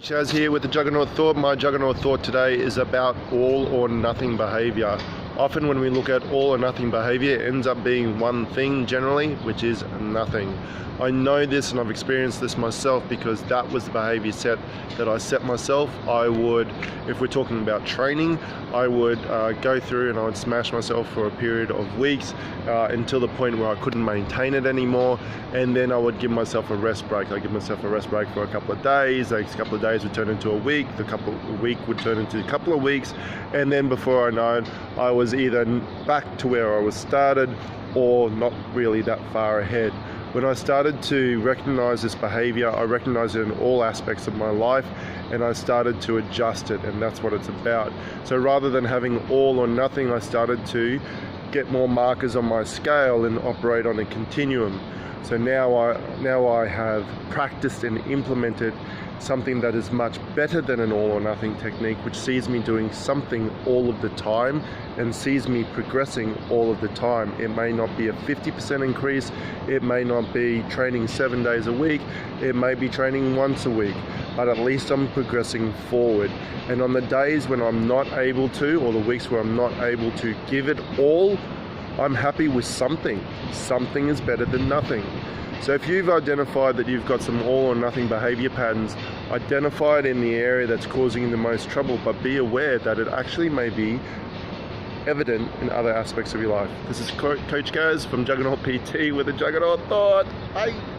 Shaz here with the Juggernaut Thought. My Juggernaut Thought today is about all or nothing behavior. Often when we look at all or nothing behavior, it ends up being one thing generally, which is nothing. I know this and I've experienced this myself because that was the behavior set that I set myself. I would, if we're talking about training, I would go through and I would smash myself for a period of weeks until the point where I couldn't maintain it anymore, and then I would give myself a rest break. I'd give myself a rest break for a couple of days. Those couple of days would turn into a week, the week would turn into a couple of weeks, and then before I know it, I was either back to where I was started or not really that far ahead. When I started to recognize this behavior, I recognized it in all aspects of my life, and I started to adjust it, and that's what it's about. So rather than having all or nothing, I started to get more markers on my scale and operate on a continuum. So now I have practiced and implemented something that is much better than an all or nothing technique, which sees me doing something all of the time and sees me progressing all of the time. It may not be a 50% increase, it may not be training 7 days a week, it may be training once a week, but at least I'm progressing forward. And on the days when I'm not able to, or the weeks where I'm not able to give it all, I'm happy with something. Something is better than nothing. So if you've identified that you've got some all or nothing behavior patterns, identify it in the area that's causing you the most trouble, but be aware that it actually may be evident in other aspects of your life. This is Coach Gaz from Juggernaut PT with a Juggernaut Thought. Bye.